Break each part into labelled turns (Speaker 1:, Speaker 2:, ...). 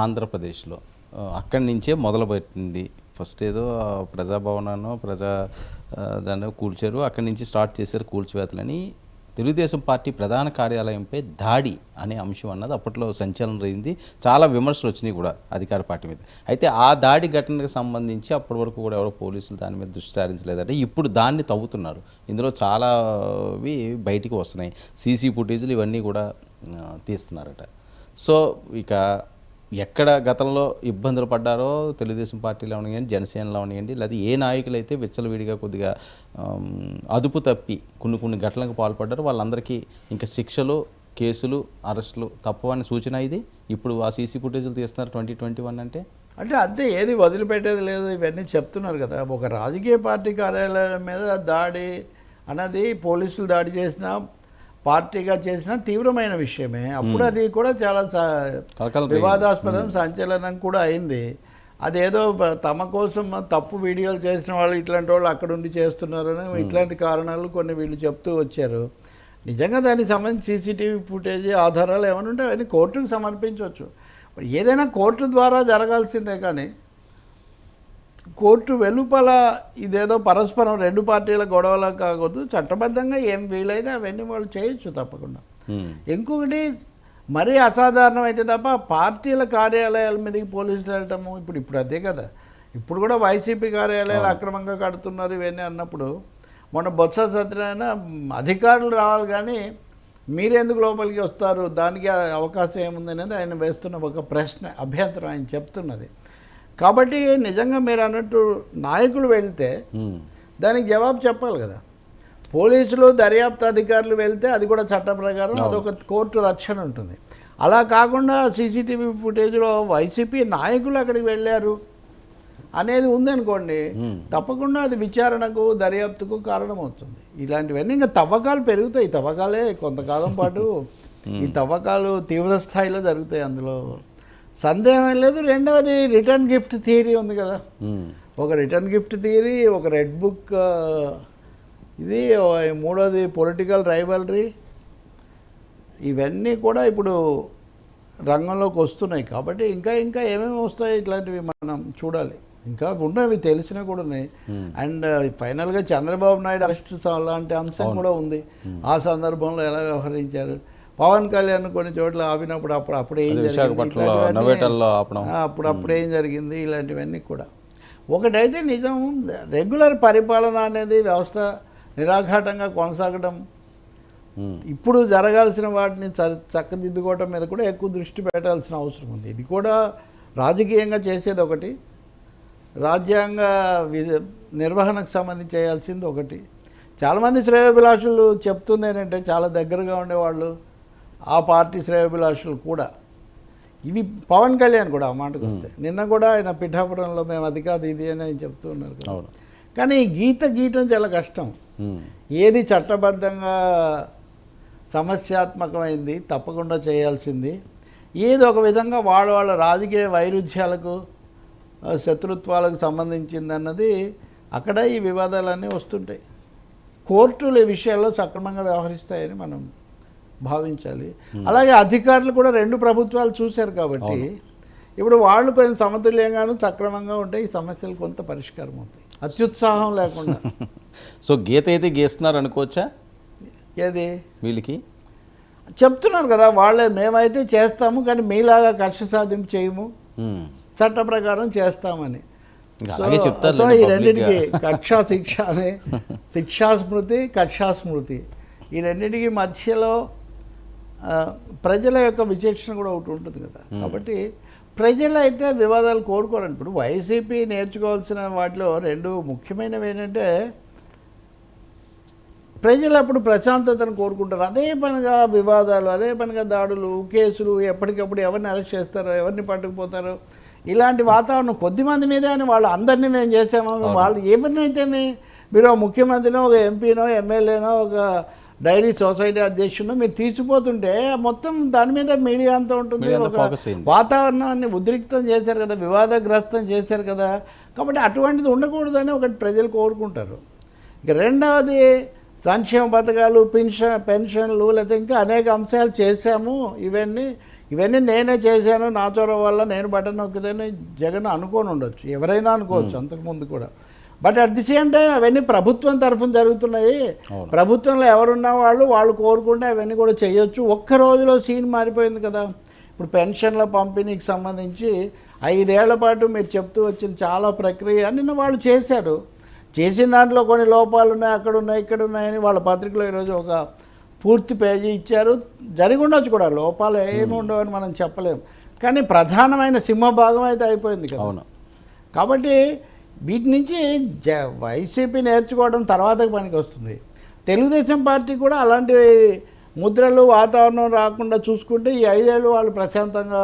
Speaker 1: ఆంధ్రప్రదేశ్లో అక్కడి నుంచే మొదలుపెట్టింది. ఫస్ట్ ఏదో ప్రజాభవనాన్ని దాన్ని కూల్చారు, అక్కడి నుంచి స్టార్ట్ చేశారు కూల్చివేతలని. తెలుగుదేశం పార్టీ ప్రధాన కార్యాలయంపై దాడి అనే అంశం అన్నది అప్పట్లో సంచలనం అయింది. చాలా విమర్శలు వచ్చినాయి కూడా అధికార పార్టీ మీద. అయితే ఆ దాడి ఘటనకు సంబంధించి అప్పటి వరకు కూడా ఎవరో పోలీసులు దాని మీద దృష్టి సారించలేదంటే ఇప్పుడు దాన్ని తవ్వుతున్నారు. ఇందులో చాలావి బయటికి వస్తున్నాయి. సీసీ ఫుటేజ్లు ఇవన్నీ కూడా తీస్తున్నారట. సో ఇక ఎక్కడ గతంలో ఇబ్బందులు పడ్డారో తెలుగుదేశం పార్టీలో అవనివ్వండి, జనసేనలో అవనివ్వండి, లేదా ఏ నాయకులు అయితే విచ్చలవిడిగా కొద్దిగా అదుపు తప్పి కొన్ని ఘటనలకు పాల్పడ్డారో వాళ్ళందరికీ ఇంకా శిక్షలు, కేసులు, అరెస్టులు తప్పవని సూచన ఇది. ఇప్పుడు ఆ సీసీ ఫుటేజ్లు తీస్తున్నారు 2021 అంటే
Speaker 2: అంతే, ఏది వదిలిపెట్టేది లేదు. ఇవన్నీ చెప్తున్నారు కదా. ఒక రాజకీయ పార్టీ కార్యాలయం మీద దాడి అన్నది పోలీసులు దాడి చేసిన పార్టీగా చేసిన తీవ్రమైన విషయమే. అప్పుడు అది కూడా చాలా వివాదాస్పదం, సంచలనం కూడా అయింది. అదేదో తమ కోసం తప్పు వీడియోలు చేసిన వాళ్ళు ఇట్లాంటి వాళ్ళు అక్కడుండి చేస్తున్నారని ఇట్లాంటి కారణాలు కొన్ని వీళ్ళు చెప్తూ వచ్చారు. నిజంగా దానికి సంబంధించి సీసీటీవీ ఫుటేజ్ ఆధారాలు ఏమైనా ఉంటే అవన్నీ కోర్టుకు సమర్పించవచ్చు. ఏదైనా కోర్టు ద్వారా జరగాల్సిందే, కానీ కోర్టు వెలుపల ఇదేదో పరస్పరం రెండు పార్టీల గొడవలా కాకూడదు. చట్టబద్ధంగా ఏం వీలైతే అవన్నీ వాళ్ళు చేయొచ్చు తప్పకుండా. ఇంకొకటి మరీ అసాధారణం అయితే తప్ప పార్టీల కార్యాలయాల మీదకి పోలీసులు వెళ్ళటము ఇప్పుడు అదే కదా. ఇప్పుడు కూడా వైసీపీ కార్యాలయాలు అక్రమంగా కడుతున్నారు ఇవన్నీ అన్నప్పుడు మొన్న బొత్స సత్యనారాయణ అధికారులు రావాలి కానీ మీరెందుకు లోపలికి వస్తారు, దానికి అవకాశం ఏముందనేది ఆయన వేస్తున్న ఒక ప్రశ్న, అభ్యంతరం ఆయన చెప్తున్నది. కాబట్టి నిజంగా మీరు అన్నట్టు నాయకులు వెళ్తే దానికి జవాబు చెప్పాలి కదా. పోలీసులు, దర్యాప్తు అధికారులు వెళ్తే అది కూడా చట్ట ప్రకారం అదొక కోర్టు రక్షణ ఉంటుంది. అలా కాకుండా సీసీటీవీ ఫుటేజ్లో వైసీపీ నాయకులు అక్కడికి వెళ్ళారు అనేది ఉందనుకోండి, తప్పకుండా అది విచారణకు, దర్యాప్తుకు కారణమవుతుంది. ఇలాంటివన్నీ ఇంకా తవ్వకాలు పెరుగుతాయి. తవ్వకాలే కొంతకాలం పాటు ఈ తవ్వకాలు తీవ్ర స్థాయిలో జరుగుతాయి, అందులో సందేహం లేదు. రెండవది రిటర్న్ గిఫ్ట్ థియరీ ఉంది కదా. ఒక రిటర్న్ గిఫ్ట్ థియరీ, ఒక రెడ్ బుక్, ఇది మూడోది పొలిటికల్ రైవలరీ, ఇవన్నీ కూడా ఇప్పుడు రంగంలోకి వస్తున్నాయి. కాబట్టి ఇంకా ఏమేమి వస్తాయి ఇట్లాంటివి మనం చూడాలి. ఇంకా ఉన్నవి తెలిసినా కూడా ఉన్నాయి. అండ్ ఫైనల్గా చంద్రబాబు నాయుడు అరెస్ట్ లాంటి అంశం కూడా ఉంది. ఆ సందర్భంలో ఎలా వ్యవహరించారు, పవన్ కళ్యాణ్ కొన్ని చోట్ల ఆపినప్పుడు అప్పుడు ఏం జరిగింది, ఇలాంటివన్నీ కూడా. ఒకటైతే నిజం, రెగ్యులర్ పరిపాలన అనేది వ్యవస్థ నిరాఘాటంగా కొనసాగడం, ఇప్పుడు జరగాల్సిన వాటిని చక్కదిద్దుకోవటం మీద కూడా ఎక్కువ దృష్టి పెట్టాల్సిన అవసరం ఉంది. ఇది కూడా రాజకీయంగా చేసేది ఒకటి, రాజ్యాంగ నిర్వహణకు సంబంధించి చేయాల్సింది ఒకటి. చాలామంది శ్రేయోభిలాషులు చెప్తుంది ఏంటంటే, చాలా దగ్గరగా ఉండేవాళ్ళు ఆ పార్టీ శ్రేయోభిలాషులు కూడా, ఇవి పవన్ కళ్యాణ్ కూడా ఆ మాటకు వస్తాయి. నిన్న కూడా ఆయన పిఠాపురంలో మేము అది కాదు ఇది అని ఆయన చెప్తూ ఉన్నారు. కానీ గీయటం చాలా కష్టం. ఏది చట్టబద్ధంగా సమస్యాత్మకమైంది తప్పకుండా చేయాల్సింది, ఏది ఒక విధంగా వాళ్ళ రాజకీయ వైరుధ్యాలకు, శత్రుత్వాలకు సంబంధించిందన్నది అక్కడ ఈ వివాదాలన్నీ వస్తుంటాయి. కోర్టులు ఈ విషయాల్లో సక్రమంగా వ్యవహరిస్తాయని మనం భావించాలి. అలాగే అధికారులు కూడా రెండు ప్రభుత్వాలు చూశారు కాబట్టి ఇప్పుడు వాళ్ళు కొంచెం సమతుల్యంగాను సక్రమంగా ఉంటే ఈ సమస్యలు కొంత పరిష్కారం అవుతాయి, అత్యుత్సాహం లేకుండా.
Speaker 1: సో గీత అయితే గీస్తున్నారు అనుకోవచ్చా?
Speaker 2: ఏది
Speaker 1: వీళ్ళకి
Speaker 2: చెప్తున్నారు కదా వాళ్ళే, మేమైతే చేస్తాము కానీ మీలాగా కక్ష సాధింపు చేయము, చట్ట ప్రకారం చేస్తామని. సో ఈ రెండింటికి కక్షా శిక్ష అనే శిక్షాస్మృతి, కక్షాస్మృతి, ఈ రెండింటికి మధ్యలో ప్రజల యొక్క విచక్షణ కూడా ఒకటి ఉంటుంది కదా. కాబట్టి ప్రజలు అయితే వివాదాలు కోరుకోరండి. ఇప్పుడు వైసీపీ నేర్చుకోవాల్సిన వాటిలో రెండు ముఖ్యమైనవి ఏంటంటే, ప్రజలు అప్పుడు ప్రశాంతతను కోరుకుంటారు. అదే పనిగా వివాదాలు, అదే పనిగా దాడులు, కేసులు, ఎప్పటికప్పుడు ఎవరిని అరెస్ట్ చేస్తారో, ఎవరిని పట్టుకుపోతారో, ఇలాంటి వాతావరణం కొద్దిమంది మీదే అని వాళ్ళు అందరినీ మేము చేసామో, వాళ్ళు ఎవరినైతే మీరు ముఖ్యమంత్రినో, ఒక ఎంపీనో, ఎమ్మెల్యేనో, ఒక డైరీ సొసైటీ అధ్యక్షుడినో మీరు తీసిపోతుంటే మొత్తం దాని మీద మీడియా అంతా ఉంటుంది. ఒక వాతావరణాన్ని ఉద్రిక్తం చేశారు కదా, వివాదగ్రస్తం చేశారు కదా. కాబట్టి అటువంటిది ఉండకూడదని ఒకటి ప్రజలు కోరుకుంటారు. ఇక రెండవది సంక్షేమ పథకాలు, పెన్షన్లు, లేకపోతే ఇంకా అనేక అంశాలు చేశాము, ఇవన్నీ ఇవన్నీ నేనే చేశాను, నా చొరవ వల్ల నేను బటన్ నొక్కితేనే జగన్ అనుకోని ఉండొచ్చు, ఎవరైనా అనుకోవచ్చు అంతకుముందు కూడా. But at the same time అవన్నీ ప్రభుత్వం తరఫున జరుగుతున్నాయి. ప్రభుత్వంలో ఎవరున్న వాళ్ళు కోరుకుంటే అవన్నీ కూడా చేయొచ్చు. ఒక్క రోజులో సీన్ మారిపోయింది కదా. ఇప్పుడు పెన్షన్ల పంపిణీకి సంబంధించి 5 ఏళ్ల పాటు మీరు చెప్తూ వచ్చిన చాలా ప్రక్రియ నిన్న వాళ్ళు చేశారు. చేసిన దాంట్లో కొన్ని లోపాలు ఉన్నాయి, అక్కడ ఉన్నాయి, ఇక్కడ ఉన్నాయని వాళ్ళ పత్రికలో ఈరోజు ఒక పూర్తి పేజీ ఇచ్చారు. జరిగి ఉండొచ్చు కూడా, లోపాలు ఏమి ఉండవని మనం చెప్పలేము. కానీ ప్రధానమైన సింహభాగం అయితే అయిపోయింది కదా.
Speaker 1: అవును.
Speaker 2: కాబట్టి వీటి నుంచి వైసీపీ నేర్చుకోవడం తర్వాతకి పనికి వస్తుంది. తెలుగుదేశం పార్టీ కూడా అలాంటి ముద్రలు వాతావరణం రాకుండా చూసుకుంటే ఈ 5 ఏళ్ళు వాళ్ళు ప్రశాంతంగా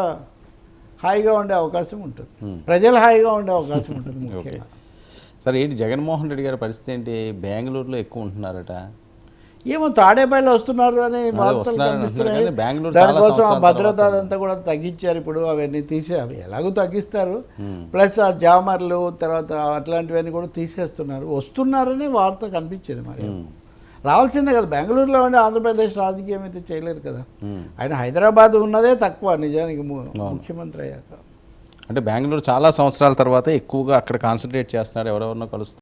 Speaker 2: హాయిగా ఉండే అవకాశం ఉంటుంది, ప్రజలు హాయిగా ఉండే అవకాశం ఉంటుంది ముఖ్యంగా.
Speaker 1: సరే, ఏంటి జగన్మోహన్ రెడ్డి గారి పరిస్థితి ఏంటి? బెంగళూరులో ఎక్కువ ఉంటున్నారట.
Speaker 2: ఏమో తాడేపల్లి వస్తున్నారు అని వార్తలు
Speaker 1: వస్తున్నారని
Speaker 2: కనిపిస్తున్నాయి.
Speaker 1: అంటున్నారు కానీ బెంగళూరు చాలా
Speaker 2: దానికోసం ఆ
Speaker 1: సంవత్సరాల
Speaker 2: భద్రత
Speaker 1: తర్వాత
Speaker 2: అదంతా కూడా తగ్గించారు. ఇప్పుడు అవన్నీ అవి ఎలాగో తగ్గిస్తారు. ప్లస్ ఆ జామర్లు తర్వాత అట్లాంటివన్నీ కూడా తీసేస్తున్నారు. వస్తున్నారని వార్త కనిపించింది. మరి రావాల్సిందే కదా. బెంగళూరులో ఉండి ఆంధ్రప్రదేశ్ రాజకీయం అయితే చేయలేరు కదా. ఆయన హైదరాబాద్ ఉన్నదే తక్కువ నిజానికి ముఖ్యమంత్రి అయ్యాక.
Speaker 1: అంటే బెంగళూరు చాలా సంవత్సరాల తర్వాత ఎక్కువగా అక్కడ కాన్సన్ట్రేట్ చేస్తున్నారు, ఎవరెవరినో కలుస్తున్నారు.